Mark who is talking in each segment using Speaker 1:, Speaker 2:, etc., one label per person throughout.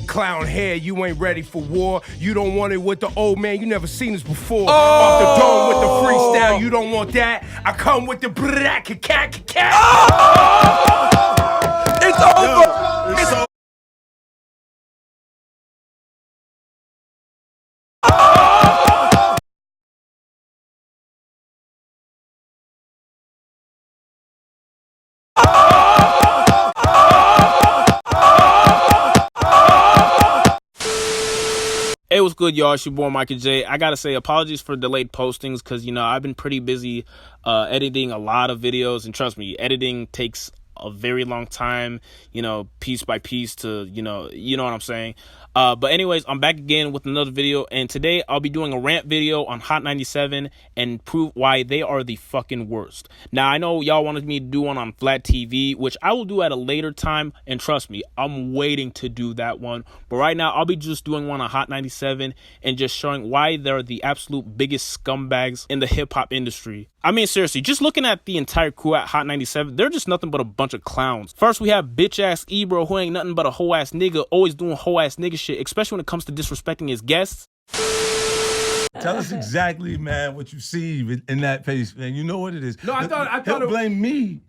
Speaker 1: Clown hair, you ain't ready for war. You don't want it with the old man, you never seen this before. Off the dome with the freestyle, you don't want that. I come with the cat.
Speaker 2: It's over. It's over.
Speaker 3: Hey, what's good, y'all? It's your boy, Michael J. I gotta say, apologies for delayed postings because, you know, I've been pretty busy editing a lot of videos. And trust me, editing takes a very long time, you know, piece by piece to, you know what I'm saying. But anyways, I'm back again with another video. And today I'll be doing a rant video on Hot 97 and prove why they are the fucking worst. Now, I know y'all wanted me to do one on Flat TV, which I will do at a later time. And trust me, I'm waiting to do that one. But right now, I'll be just doing one on Hot 97 and just showing why they're the absolute biggest scumbags in the hip-hop industry. I mean, seriously, just looking at the entire crew at Hot 97, they're just nothing but a bunch of clowns. First, we have bitch-ass Ebro, who ain't nothing but a hoe-ass nigga, always doing hoe-ass nigga shit, especially when it comes to disrespecting his guests.
Speaker 4: Tell us exactly, man, what you see in that face, man. You know what it is.
Speaker 1: No, I thought
Speaker 4: He'll blame me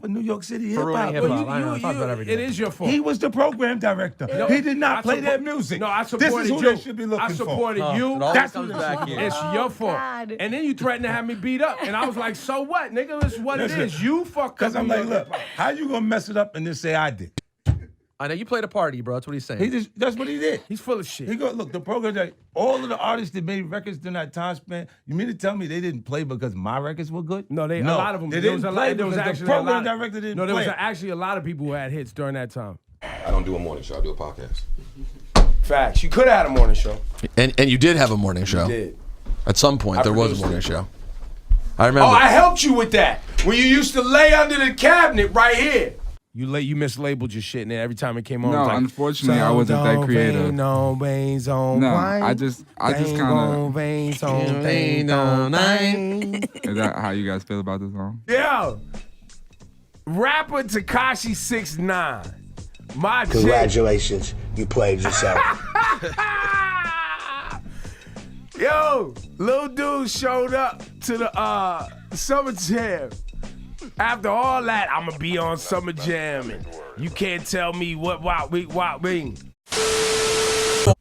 Speaker 4: for New York City hip-hop.
Speaker 1: It is your fault.
Speaker 4: He was the program director.
Speaker 1: No,
Speaker 4: he did not play that music.
Speaker 1: No, I supported
Speaker 4: this is who
Speaker 1: you.
Speaker 4: they should be looking
Speaker 1: I supported
Speaker 4: for.
Speaker 1: you.
Speaker 4: That's what back here.
Speaker 1: It's your fault. God. And then you threatened to have me beat up. And I was like, so what, nigga? It's what it is. You fuck up.
Speaker 4: Because I'm like, look, how you going to mess it up and then say I did?
Speaker 2: I know you played a party, bro. That's what he's saying.
Speaker 4: That's what he did.
Speaker 1: He's full of shit.
Speaker 4: He go, look, the program that all of the artists that made records during that time span, you mean to tell me they didn't play because my records were good?
Speaker 1: No, a lot of them.
Speaker 4: They didn't play because the program director didn't play.
Speaker 1: No, there was actually a lot of people who had hits during that time.
Speaker 5: I don't do a morning show. I do a podcast.
Speaker 1: Facts. You could have had a morning show.
Speaker 2: And you did have a morning show.
Speaker 1: You did.
Speaker 2: At some point, there was a morning show. I remember.
Speaker 1: Oh, I helped you with that. When you used to lay under the cabinet right here. You mislabeled your shit, and then every time it came on,
Speaker 6: no,
Speaker 1: it was like,
Speaker 6: unfortunately, I wasn't that creative.
Speaker 1: No, veins on white.
Speaker 6: I just kind of.
Speaker 1: Veins on
Speaker 6: Is that how you guys feel about this song?
Speaker 1: Yeah. Rapper Takashi69. My
Speaker 7: Congratulations, you played yourself.
Speaker 1: Yo, little dude showed up to the Summer Jam. After all that, I'ma be on Summer Jam, and you can't tell me what mean.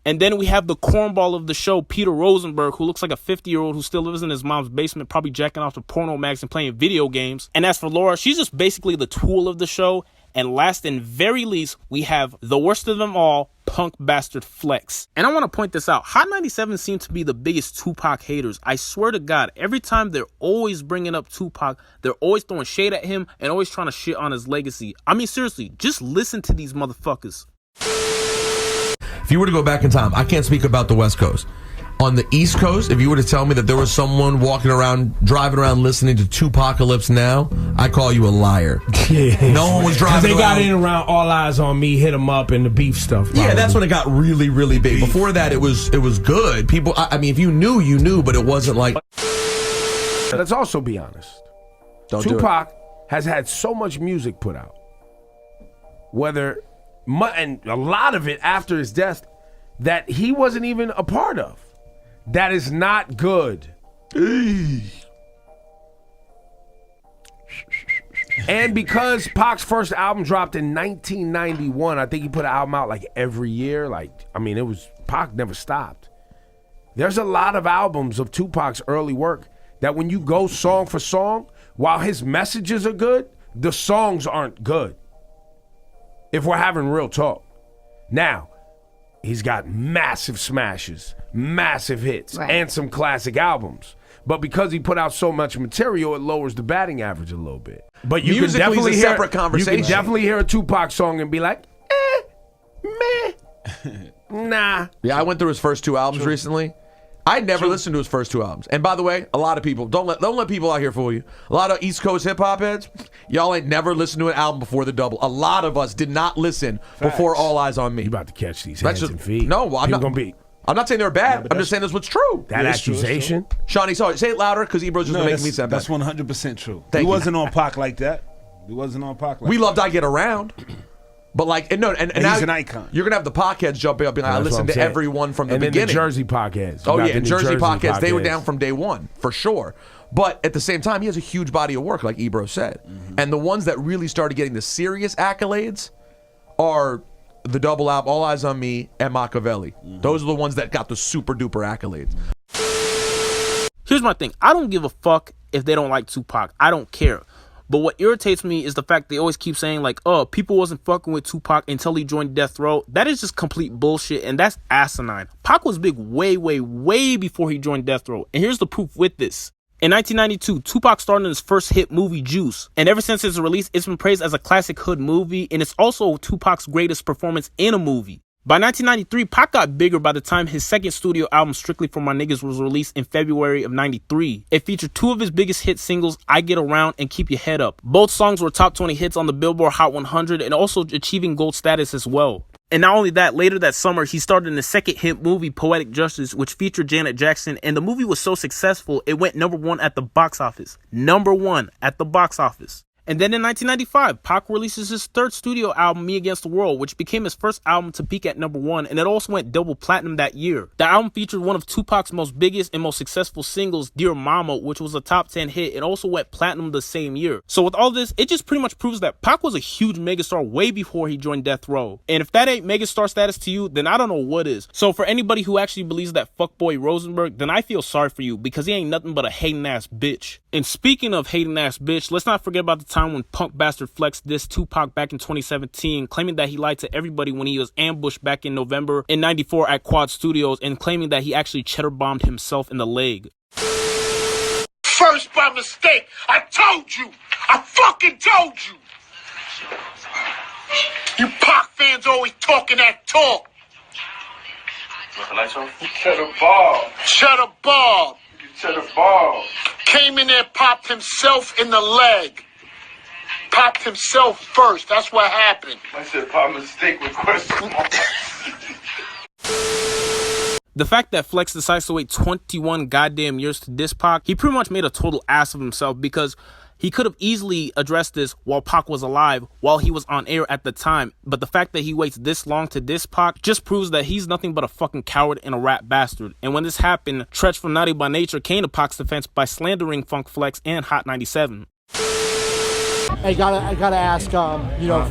Speaker 3: And then we have the cornball of the show, Peter Rosenberg, who looks like a 50-year-old who still lives in his mom's basement, probably jacking off to porno mags and playing video games. And as for Laura, she's just basically the tool of the show. And last and very least, we have the worst of them all, punk bastard Flex. And I want to point this out. Hot 97 seem to be the biggest Tupac haters. I swear to God, every time they're always bringing up Tupac, they're always throwing shade at him and always trying to shit on his legacy. I mean, seriously, just listen to these motherfuckers.
Speaker 8: If you were to go back in time, I can't speak about the West Coast. On the East Coast, if you were to tell me that there was someone walking around, driving around listening to Tupacalypse now, I call you a liar.
Speaker 1: Yeah.
Speaker 8: No one was driving
Speaker 1: they got in around All Eyes on Me, Hit 'Em Up, and the beef stuff. Probably.
Speaker 8: Yeah, that's when it got really, really big. Before that, it was good. People, I mean, if you knew, but it wasn't like...
Speaker 1: Let's also be honest. Tupac has had so much music put out. And a lot of it after his death, that he wasn't even a part of. That is not good. And because Pac's first album dropped in 1991, I think he put an album out like every year. Pac never stopped. There's a lot of albums of Tupac's early work that when you go song for song, while his messages are good, the songs aren't good. If we're having real talk. Now, he's got massive smashes, massive hits, and some classic albums. But because he put out so much material, it lowers the batting average a little bit. But you can definitely hear separate conversation. You can definitely hear a Tupac song and be like, meh, nah.
Speaker 2: Yeah, I went through his first two albums recently. I'd never listened to his first two albums. And by the way, a lot of people, don't let people out here fool you. A lot of East Coast hip-hop heads, y'all ain't never listened to an album before the double. A lot of us did not listen before All Eyes on Me.
Speaker 1: You about to catch these hands and feet.
Speaker 2: No, well, I'm not saying they're bad. I'm just saying that's what's true.
Speaker 1: That accusation.
Speaker 2: Shawnee, sorry, say it louder because Ebro's just making me sound bad.
Speaker 4: That's 100% true. He wasn't on Pac like that. He wasn't on Pac like that.
Speaker 2: We loved I Get Around. But like, and now
Speaker 9: he's an icon.
Speaker 2: You're gonna have the podcasts jumping up, being like, I listened to everyone from the beginning.
Speaker 1: And the Jersey podcast.
Speaker 2: Oh yeah, Jersey podcast. They were down from day one for sure. But at the same time, he has a huge body of work, like Ebro said. And the ones that really started getting the serious accolades are the double album, All Eyes on Me, and Machiavelli. Those are the ones that got the super duper accolades.
Speaker 3: Here's my thing. I don't give a fuck if they don't like Tupac. I don't care. But what irritates me is the fact they always keep saying like, oh, people wasn't fucking with Tupac until he joined Death Row. That is just complete bullshit, and that's asinine. Pac was big way, way, way before he joined Death Row. And here's the proof with this. In 1992, Tupac starred in his first hit movie, Juice. And ever since its release, it's been praised as a classic hood movie, and it's also Tupac's greatest performance in a movie. By 1993, Pac got bigger by the time his second studio album, Strictly for My Niggas, was released in February of 93. It featured two of his biggest hit singles, I Get Around and Keep Your Head Up. Both songs were top 20 hits on the Billboard Hot 100 and also achieving gold status as well. And not only that, later that summer, he starred in the second hit movie, Poetic Justice, which featured Janet Jackson, and the movie was so successful, it went #1 at the box office. #1 at the box office. And then in 1995, Pac releases his third studio album, Me Against the World, which became his first album to peak at #1, and it also went double platinum that year. The album featured one of Tupac's most biggest and most successful singles, Dear Mama, which was a top 10 hit, and also went platinum the same year. So with all this, it just pretty much proves that Pac was a huge megastar way before he joined Death Row. And if that ain't megastar status to you, then I don't know what is. So for anybody who actually believes that fuckboy Rosenberg, then I feel sorry for you, because he ain't nothing but a hating ass bitch. And speaking of hating ass bitch, let's not forget about the time when Punk Bastard Flex dissed Tupac back in 2017, claiming that he lied to everybody when he was ambushed back in November in 94 at Quad Studios, and claiming that he actually cheddar bombed himself in the leg.
Speaker 7: First by mistake. I told you. I fucking told you. You Pac fans always talking that talk.
Speaker 10: Cheddar ball.
Speaker 7: Cheddar ball.
Speaker 10: Cheddar ball.
Speaker 7: Came in there, popped himself in the leg. Popped himself first. That's what happened.
Speaker 10: I said pop mistake with question mark.
Speaker 3: The fact that Flex decides to wait 21 goddamn years to diss Pac, he pretty much made a total ass of himself, because he could have easily addressed this while Pac was alive, while he was on air at the time. But the fact that he waits this long to diss Pac just proves that he's nothing but a fucking coward and a rat bastard. And when this happened, Treach from Naughty by Nature came to Pac's defense by slandering Funk Flex and Hot 97.
Speaker 11: I gotta ask,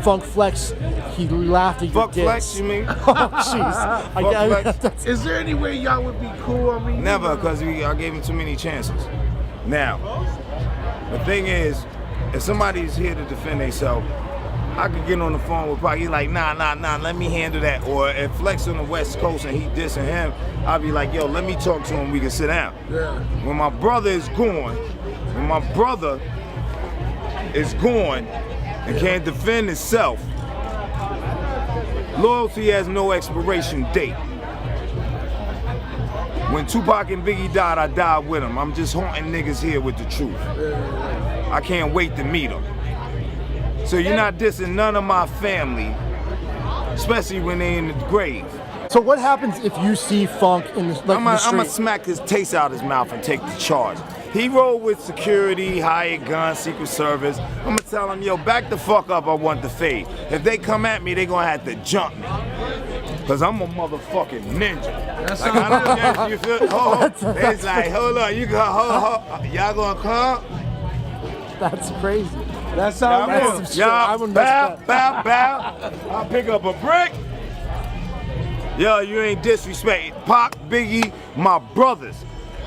Speaker 11: Funk Flex, he laughed at your
Speaker 4: Fuck Flex, you mean?
Speaker 11: Oh, jeez.
Speaker 9: Is there any way y'all would be cool on me?
Speaker 4: Never, because I gave him too many chances. Now, the thing is, if somebody's here to defend themselves, I could get on the phone with Pac. He's like, nah, let me handle that. Or if Flex on the West Coast and he dissing him, I'll be like, yo, let me talk to him, we can sit down.
Speaker 9: Yeah.
Speaker 4: When my brother is gone and can't defend himself, loyalty has no expiration date. When Tupac and Biggie died, I died with them. I'm just haunting niggas here with the truth. I can't wait to meet them. So you're not dissing none of my family, especially when they're in the grave.
Speaker 11: So what happens if you see Funk in the,
Speaker 4: I'm gonna smack his taste out his mouth and take the charge. He rolled with security, hired guns, Secret Service. I'm gonna tell him, yo, back the fuck up, I want the fade. If they come at me, they gonna have to jump me. Cause I'm a motherfucking ninja.
Speaker 9: That's
Speaker 4: like, I don't know, you feel, it's like, hold on, you go, y'all gonna come?
Speaker 11: That's crazy.
Speaker 9: That's how it is.
Speaker 4: Y'all bow. I'll pick up a brick. Yo, you ain't disrespect. Pac, Biggie, my brothers.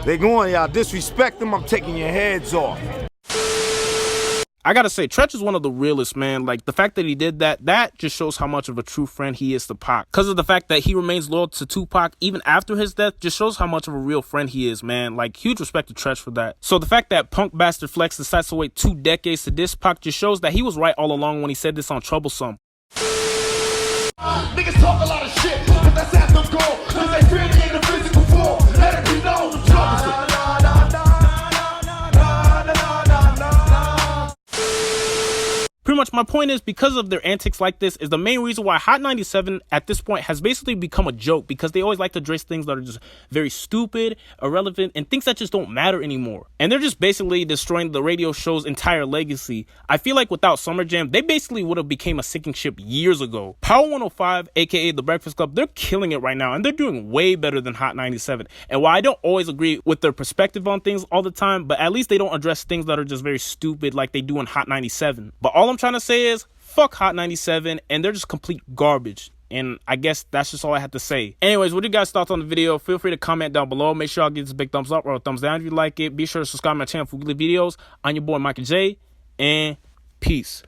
Speaker 4: They going, y'all disrespect them, I'm taking your heads off.
Speaker 3: I gotta say, Treach is one of the realest, man. Like, the fact that he did that just shows how much of a true friend he is to Pac. Because of the fact that he remains loyal to Tupac even after his death just shows how much of a real friend he is, man. Like, huge respect to Treach for that. So the fact that Punk Bastard Flex decides to wait 2 decades to diss Pac just shows that he was right all along when he said this on Troublesome.
Speaker 7: Niggas talk a lot of shit, but that's at them goal. Cause they fear in the physical form. Let it be known the troublesome.
Speaker 3: Pretty much my point is, because of their antics like this is the main reason why Hot 97 at this point has basically become a joke, because they always like to address things that are just very stupid, irrelevant, and things that just don't matter anymore. And they're just basically destroying the radio show's entire legacy. I feel like without Summer Jam, they basically would have became a sinking ship years ago. Power 105, aka The Breakfast Club, they're killing it right now, and they're doing way better than Hot 97. And while I don't always agree with their perspective on things all the time, but at least they don't address things that are just very stupid like they do in Hot 97. But all I'm trying to say is, fuck Hot 97, and they're just complete garbage. And I guess that's just all I have to say. Anyways, what are you guys' thoughts on the video? Feel free to comment down below. Make sure y'all give this a big thumbs up or a thumbs down if you like it. Be sure to subscribe to my channel for weekly videos. I'm your boy Michael J, and peace.